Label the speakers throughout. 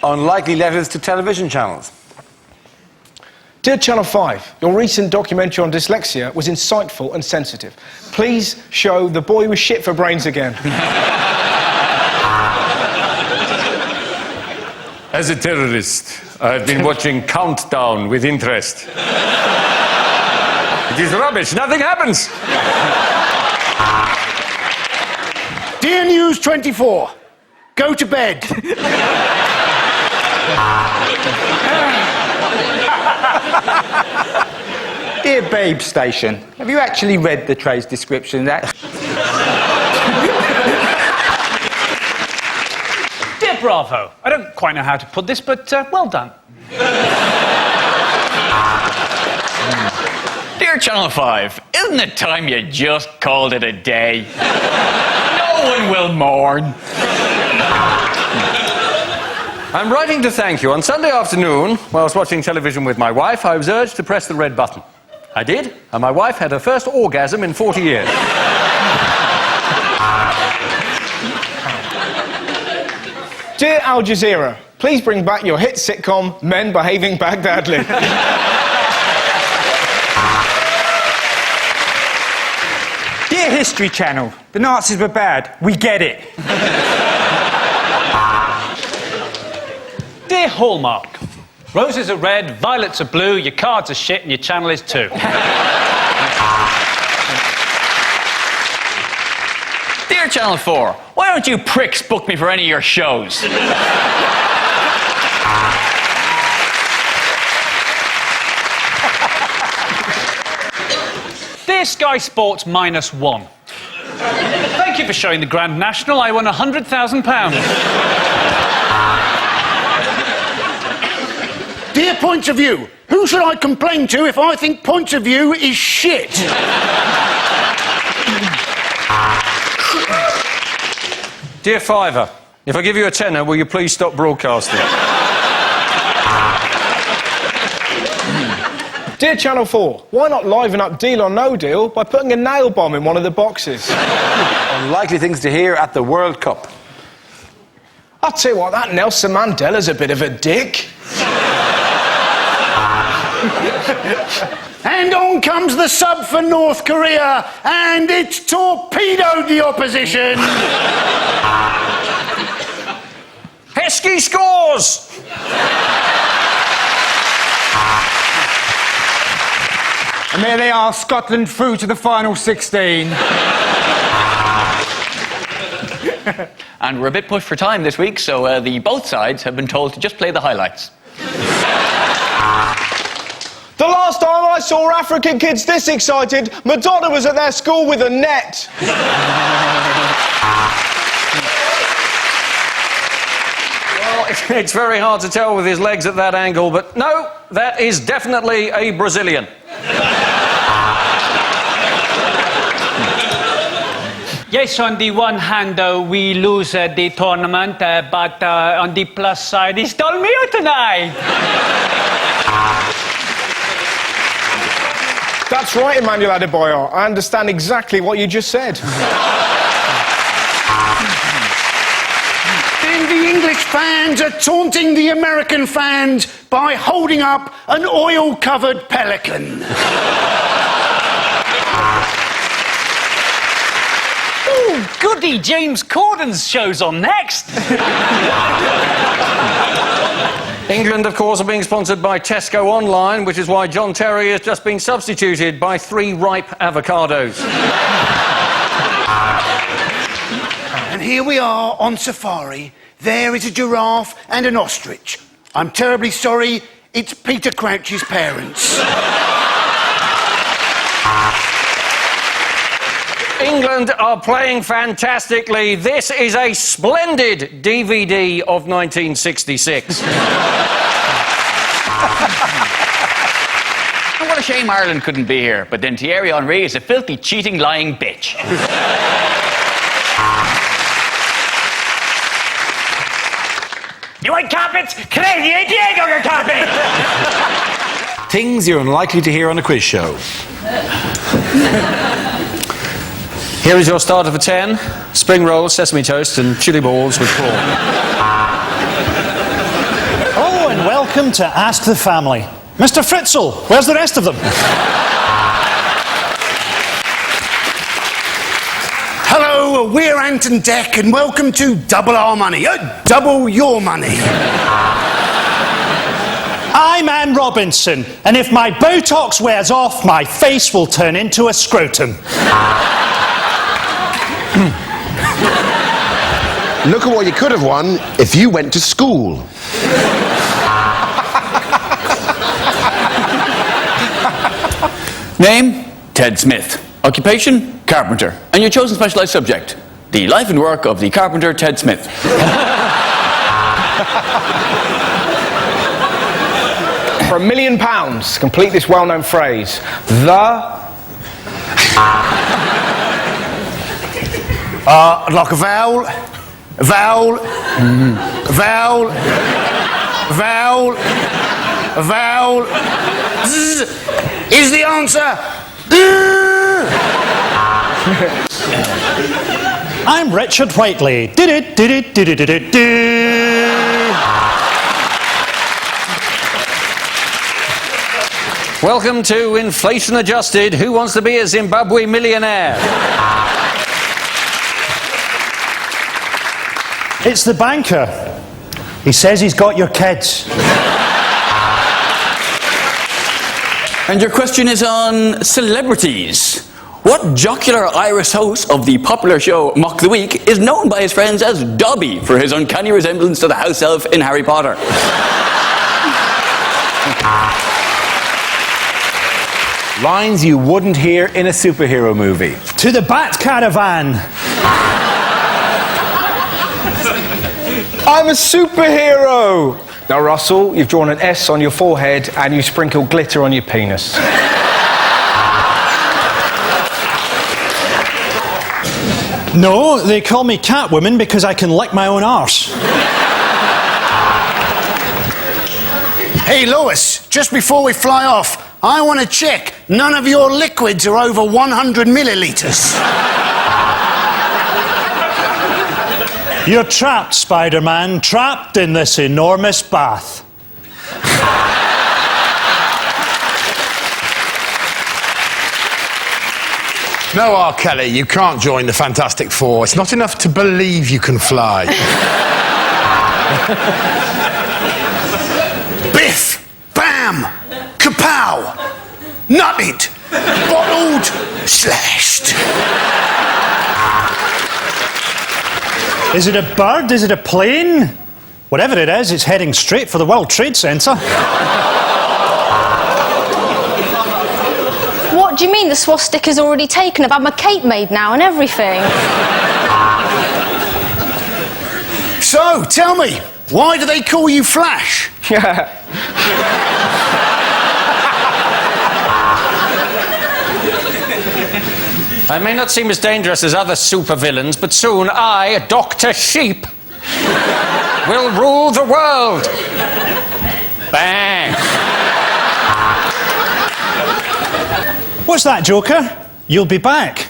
Speaker 1: Unlikely letters to television channels.
Speaker 2: Dear Channel 5, your recent documentary on dyslexia was insightful and sensitive. Please show The Boy with Shit for Brains again.
Speaker 1: As a terrorist, I've been watching Countdown with interest. It is rubbish. Nothing happens.
Speaker 3: Dear News 24, go to bed.
Speaker 4: Dear Babe Station, have you actually read the tray's description of that?
Speaker 5: Dear Bravo, I don't quite know how to put this, but well done.
Speaker 6: Dear Channel 5, isn't it time you just called it a day? No one will mourn.
Speaker 1: I'm writing to thank you. On Sunday afternoon, while I was watching television with my wife, I was urged to press the red button. I did, and my wife had her first orgasm in 40 years.
Speaker 2: Dear Al Jazeera, please bring back your hit sitcom, Men Behaving Baghdadly.
Speaker 4: Dear History Channel, the Nazis were bad. We get it.
Speaker 5: Dear Hallmark, roses are red, violets are blue, your cards are shit, and your channel is too.
Speaker 6: Dear Channel 4, why don't you pricks book me for any of your shows?
Speaker 5: Dear Sky Sports -1, thank you for showing the Grand National. I won £100,000.
Speaker 3: Dear Points of View, who should I complain to if I think Points of View is shit?
Speaker 1: Dear Fiver, if I give you a tenner, will you please stop broadcasting?
Speaker 2: Dear Channel 4, why not liven up Deal or No Deal by putting a nail bomb in one of the boxes?
Speaker 1: Unlikely things to hear at the World Cup.
Speaker 2: I'll tell you what, that Nelson Mandela's a bit of a dick.
Speaker 3: And on comes the sub for North Korea, and it's torpedoed the opposition.
Speaker 1: Heskey scores!
Speaker 4: And there they are, Scotland through to the final 16.
Speaker 6: And we're a bit pushed for time this week, so both sides have been told to just play the highlights.
Speaker 2: The last time I saw African kids this excited, Madonna was at their school with a net.
Speaker 1: Well, it's very hard to tell with his legs at that angle, but no, that is definitely a Brazilian.
Speaker 5: Yes, on the one hand, we lose the tournament, but on the plus side, he stole me tonight.
Speaker 2: That's right, Emmanuel Adebayor. I understand exactly what you just said.
Speaker 3: And the English fans are taunting the American fans by holding up an oil-covered pelican.
Speaker 5: Ooh, goody, James Corden's show's on next.
Speaker 1: England, of course, are being sponsored by Tesco Online, which is why John Terry has just been substituted by 3 ripe avocados.
Speaker 3: And here we are on safari. There is a giraffe and an ostrich. I'm terribly sorry, it's Peter Crouch's parents.
Speaker 1: England are playing fantastically. This is a splendid DVD of 1966.
Speaker 6: And what a shame Ireland couldn't be here, but then Thierry Henry is a filthy, cheating, lying bitch.
Speaker 5: You want carpets? Canadian Diego your carpet!
Speaker 1: Things you're unlikely to hear on a quiz show. Here is your starter for 10. Spring rolls, sesame toast and chili balls with prawn.
Speaker 7: welcome to Ask the Family. Mr. Fritzl, where's the rest of them?
Speaker 3: Hello, we're Ant and Dec, and welcome to Double Our Money. Double Your Money.
Speaker 7: I'm Anne Robinson, and if my Botox wears off, my face will turn into a scrotum.
Speaker 8: Look at what you could have won if you went to school.
Speaker 6: Name? Ted Smith. Occupation? Carpenter. And your chosen specialised subject? The life and work of the carpenter Ted Smith.
Speaker 2: For £1 million, complete this well-known phrase.
Speaker 3: Like a vowel, vowel, vowel, vowel, vowel. Zzz is the answer.
Speaker 7: I'm Richard Whiteley.
Speaker 1: Welcome to Inflation Adjusted. Who wants to be a Zimbabwe millionaire?
Speaker 7: It's the banker. He says he's got your kids.
Speaker 6: And your question is on celebrities. What jocular Irish host of the popular show Mock the Week is known by his friends as Dobby for his uncanny resemblance to the house elf in Harry Potter?
Speaker 9: Lines you wouldn't hear in a superhero movie.
Speaker 7: To the Bat Caravan.
Speaker 2: I'm a superhero! Now, Russell, you've drawn an S on your forehead and you sprinkled glitter on your penis.
Speaker 7: No, they call me Catwoman because I can lick my own arse.
Speaker 3: Hey, Lewis, just before we fly off, I want to check none of your liquids are over 100 millilitres.
Speaker 7: You're trapped, Spider-Man, trapped in this enormous bath.
Speaker 10: No, R. Kelly, you can't join the Fantastic Four. It's not enough to believe you can fly.
Speaker 3: Biff, bam, kapow, nutted, bottled, slashed.
Speaker 7: Is it a bird? Is it a plane? Whatever it is, it's heading straight for the World Trade Center.
Speaker 11: What do you mean the swastika's already taken? I've had my cake made now and everything.
Speaker 3: So, tell me, why do they call you Flash?
Speaker 1: I may not seem as dangerous as other supervillains, but soon I, Dr. Sheep, will rule the world. Bang!
Speaker 7: What's that, Joker? You'll be back.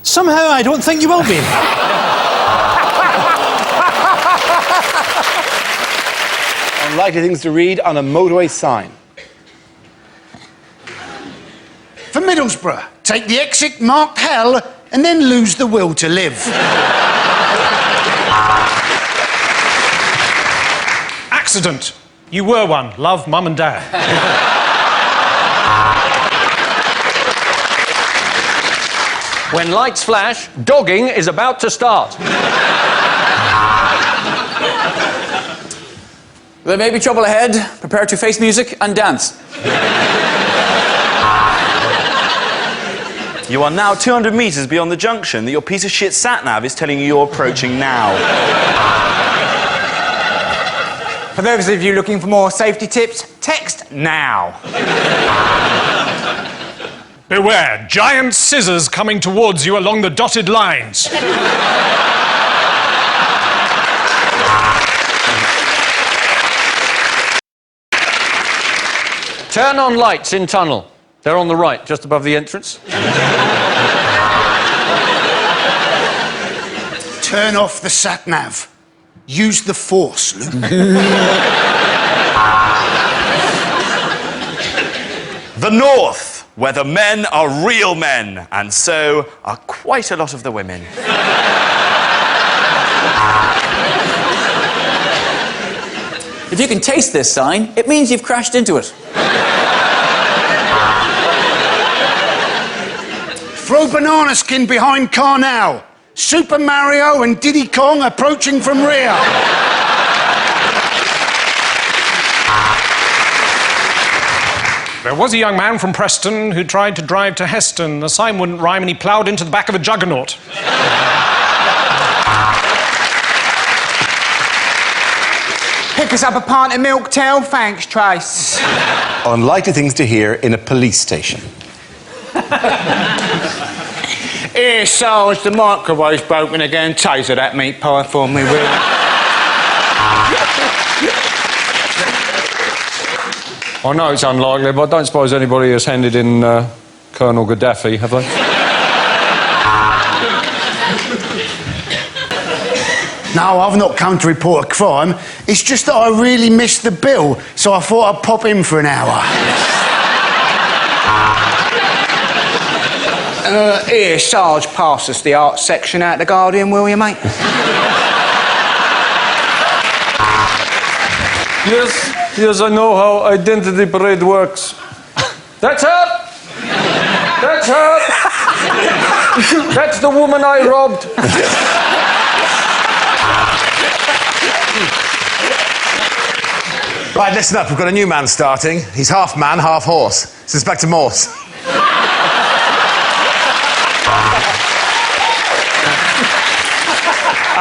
Speaker 7: Somehow I don't think you will be.
Speaker 9: Unlikely things to read on a motorway sign.
Speaker 3: For Middlesbrough, take the exit marked hell and then lose the will to live.
Speaker 2: Accident. You were one. Love, Mum and Dad.
Speaker 1: When lights flash, dogging is about to start.
Speaker 6: There may be trouble ahead. Prepare to face music and dance.
Speaker 12: You are now 200 metres beyond the junction that your piece of shit sat-nav is telling you you're approaching now.
Speaker 4: For those of you looking for more safety tips, text now.
Speaker 2: Beware, giant scissors coming towards you along the dotted lines.
Speaker 1: Turn on lights in tunnel. They're on the right, just above the entrance.
Speaker 3: Turn off the sat-nav. Use the force, Luke.
Speaker 12: The North, where the men are real men, and so are quite a lot of the women.
Speaker 6: If you can taste this sign, it means you've crashed into it.
Speaker 3: Throw banana skin behind car now. Super Mario and Diddy Kong approaching from rear.
Speaker 2: There was a young man from Preston who tried to drive to Heston. The sign wouldn't rhyme and he ploughed into the back of a juggernaut.
Speaker 4: Pick us up a pint of milk, Tell. Thanks, Trace.
Speaker 9: Unlikely things to hear in a police station.
Speaker 4: Here, Sarge, the microwave's broken again. Taser that meat pie for me, will you?
Speaker 1: I know it's unlikely, but I don't suppose anybody has handed in Colonel Gaddafi, have they?
Speaker 3: No, I've not come to report a crime. It's just that I really missed the bill, so I thought I'd pop in for an hour.
Speaker 4: Here, Sarge, pass us the art section out the Guardian, will you, mate?
Speaker 1: Yes, I know how identity parade works. That's her! That's her! That's the woman I robbed.
Speaker 9: Right, listen up. We've got a new man starting. He's half man, half horse. It's Inspector Morse.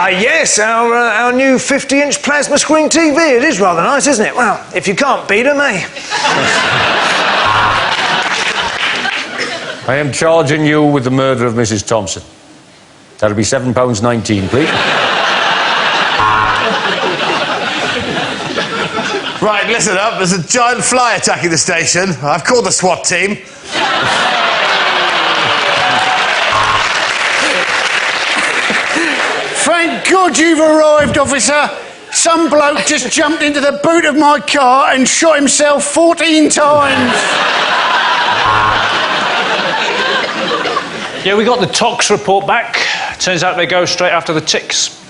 Speaker 2: Yes, our new 50-inch plasma screen TV. It is rather nice, isn't it? Well, if you can't beat them, eh?
Speaker 1: I am charging you with the murder of Mrs. Thompson. That'll be £7.19, please.
Speaker 9: Right, listen up. There's a giant fly attacking the station. I've called the SWAT team.
Speaker 3: Thank God you've arrived, officer. Some bloke just jumped into the boot of my car and shot himself 14 times.
Speaker 5: Yeah, we got the tox report back. Turns out they go straight after the ticks.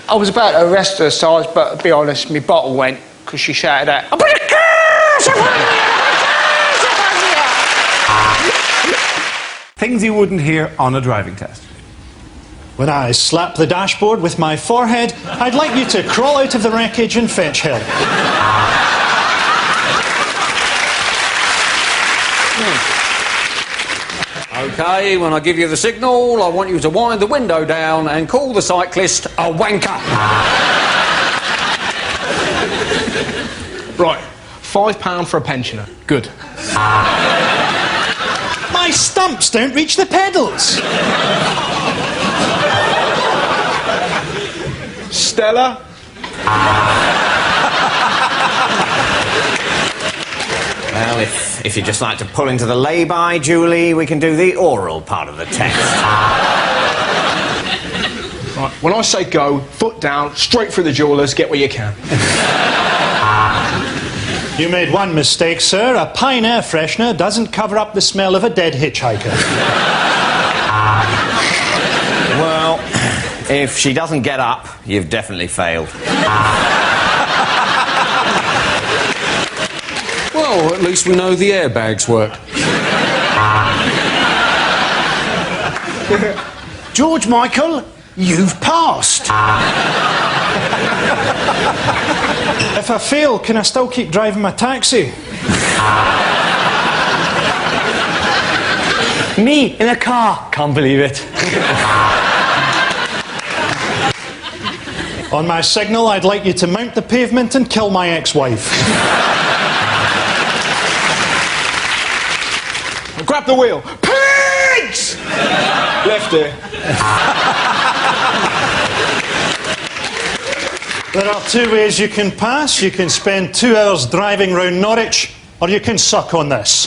Speaker 4: I was about to arrest her, Sarge, but to be honest, my bottle went because she shouted out, "I put a curse upon you!
Speaker 9: Things you wouldn't hear on a driving test.
Speaker 7: When I slap the dashboard with my forehead, I'd like you to crawl out of the wreckage and fetch help.
Speaker 1: OK, when I give you the signal, I want you to wind the window down and call the cyclist a wanker.
Speaker 2: Right, £5 for a pensioner. Good.
Speaker 7: My stumps don't reach the pedals.
Speaker 2: Stella?
Speaker 13: Well, if you'd just like to pull into the lay-by, Julie, we can do the oral part of the test.
Speaker 2: Right, when I say go, foot down, straight through the jewellers, get where you can.
Speaker 7: You made one mistake, sir. A Pine air freshener doesn't cover up the smell of a dead hitchhiker.
Speaker 13: Well, if she doesn't get up, you've definitely failed.
Speaker 1: Well, at least we know the airbags work.
Speaker 3: George Michael, you've passed.
Speaker 7: If I fail, can I still keep driving my taxi?
Speaker 4: Me in a car. Can't believe it.
Speaker 7: On my signal, I'd like you to mount the pavement and kill my ex-wife.
Speaker 2: Grab the wheel. Pigs! Left ear.
Speaker 7: There are two ways you can pass. You can spend 2 hours driving round Norwich, or you can suck on this.